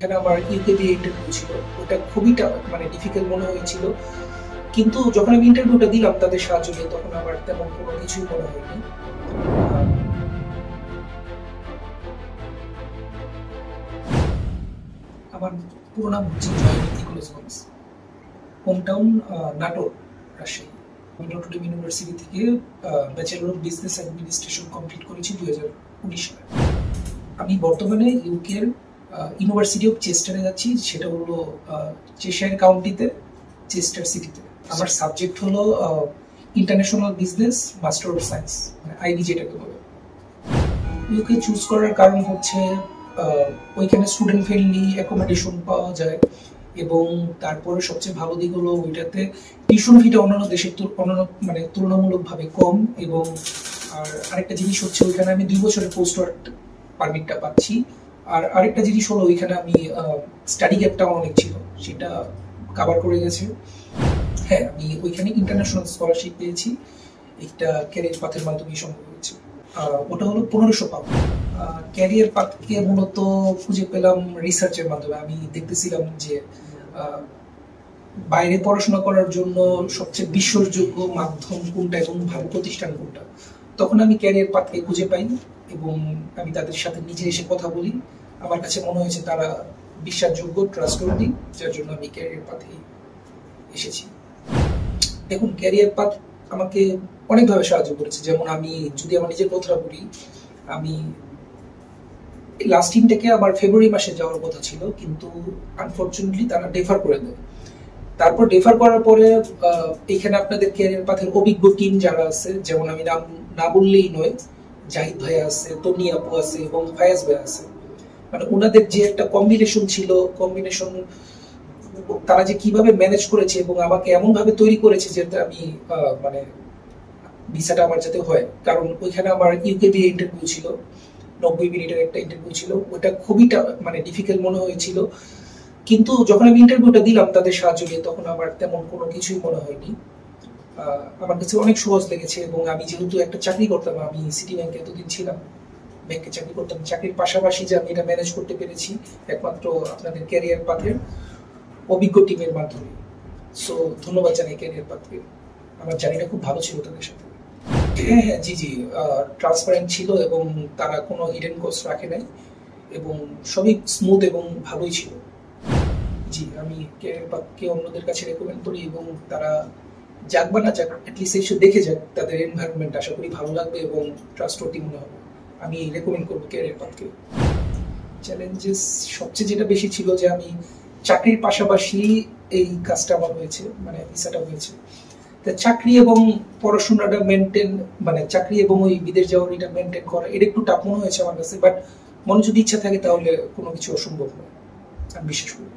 এখানে আমার UKB interview ছিল, ওটা খুবই মানে ডিফিকাল্ট মনে হয়েছিল। কিন্তু যখন আমি ইন্টারভিউটা দিলাম তাদের সাহায্য নিয়ে, তখন আমার তেমন কোনো কিছুই মনে হয়নি। আমার পুরো নাম হচ্ছে জয়ন্ত নিকোলাসগঞ্জ, হোম টাউন নাটোর, রাজশাহী। আমি নটর ডেম ইউনিভার্সিটি থেকে bachelor of business administration complete করেছি 2019 সালে। আমি বর্তমানে ইউকের ইউনিভার্সিটি অফ চেস্টারে যাচ্ছি, সেটা হলো চেশায়ার কাউন্টিতে, চেস্টার সিটিতে। আমার সাবজেক্ট হলো international business master of science, মানে আইবি যেটাকে বলে। ইউকে চুজ করার কারণ হচ্ছে ওইখানে স্টুডেন্ট ফ্রেন্ডলি অ্যাকোমোডেশন পাওয়া যায়, এবং তারপরে সবচেয়ে ভালো দিক হলো ওইটাতে টিউশন ফিটা অন্যান্য দেশের মানে তুলনামূলকভাবে কম। এবং আরেকটা জিনিস হচ্ছে ওইখানে আমি 2 বছরের পোস্ট ওয়ার্ক পারমিটটা পাচ্ছি। আর আরেকটা জিনিস হলো ওইখানে আমি স্টাডি গ্যাপটা অনেক ছিল, সেটা কভার করে গেছে। হ্যাঁ, আমি ওইখানে ইন্টারন্যাশনাল স্কলারশিপ পেয়েছি, একটা ক্যারিয়ার পাথের মাধ্যমে সম্ভব হয়েছে। ওটা হলো 1500 পাউন্ড। ক্যারিয়ার পাথকে মূলত খুঁজে পেলাম রিসার্চের মাধ্যমে। আমি দেখতেছিলাম যে বাইরে পড়াশোনা করার জন্য সবচেয়ে বিশ্বাসযোগ্য মাধ্যম কোনটা এবং ভালো প্রতিষ্ঠান কোনটা। তখন আমি ক্যারিয়ার পাথকে খুঁজে পাই এবং আমি তাদের সাথে নিজে এসে কথা বলি। আমার কাছে মনে হয়েছে তারা বিশ্বাসযোগ্য, ট্রাস্টওয়ার্দি, যার জন্য আমি ক্যারিয়ার পাথে এসেছি। দেখুন, ক্যারিয়ার পাথ আমাকে অনেকভাবে সাহায্য করেছে। যেমন আমি যদি আমার নিজের কথা বলি, আমি লাস্ট ইনটেকে আমার ফেব্রুয়ারি মাসে যাওয়ার কথা ছিল, কিন্তু আনফরচুনেটলি তারা ডেফার করে দেয়। তারপর ডেফার করার পরে এখানে আপনাদের ক্যারিয়ার পাথের অভিজ্ঞ টিম যারা আছে, যেমন আমি নাম না বললেই নয়, জাহিদ ভাইয়া আছে, তনি আপু আছে এবং ফায়াজ ভাইয়া আছে। মানে ওনাদের যে একটা কম্বিনেশন ছিল, তারা যে কিভাবে ম্যানেজ করেছে এবং আমাকে এমন ভাবে তৈরি করেছে যাতে আমি মানে ভিসাটা আমার যাতে হয়। কারণ ওইখানে আমার ইউকেবি ইন্টারভিউ ছিল, 90 মিনিটের একটা ইন্টারভিউ ছিল, ওটা খুবই মানে ডিফিকাল্ট মনে হয়েছিল। কিন্তু যখন আমি ইন্টারভিউটা দিলাম তাদের সাহায্য নিয়ে, তখন আমার তেমন কোনো কিছুই মনে হয়নি। আমার কাছে অনেক সহজ লেগেছে। এবং আমি যেহেতু একটা চাকরি করতাম, আমি সিটি ব্যাংকে এতদিন ছিলাম, ব্যাংকে চাকরি করতাম, চাকরির পাশাপাশি যে আমি এটা ম্যানেজ করতে পেরেছি একমাত্র আপনাদের ক্যারিয়ার পাথের অভিজ্ঞ টিমের মাধ্যমে। সো ধন্যবাদ জানাই ক্যারিয়ার পাথকে, আমার জার্নিটা খুব ভালো ছিল তাদের সাথে। হ্যাঁ হ্যাঁ, জি জি, ট্রান্সপারেন্ট ছিল এবং তারা কোনো হিডেন কস্ট রাখে নাই এবং সবই স্মুথ এবং ভালোই ছিল। জি, আমি ক্যারিয়ার পাথকে অন্যদের কাছে রেকমেন্ড করি, এবং তারা যাক বা না যাক, অ্যাটলিস্ট এসে দেখে যাক, তাদের এনভায়রনমেন্ট আশা করি ভালো লাগবে এবং ট্রাস্টওয়ার্দি মনে হবে। আমি রেকমেন্ড করবো ক্যারিয়ার পাথকে। চ্যালেঞ্জেস সবচেয়ে যেটা বেশি ছিল যে আমি চাকরির পাশাপাশি এই কাজটা আমার হয়েছে, মানে ভিসাটা হয়েছে। চাকরি এবং পড়াশোনাটা মেনটেন, মানে চাকরি এবং ওই বিদেশ যাওয়ার এটা মেনটেন করা, এটা একটু টাফ মনে হয়েছে আমার কাছে। বাট মনে যদি ইচ্ছা থাকে তাহলে কোনো কিছু অসম্ভব নয়, আমি বিশ্বাস করি।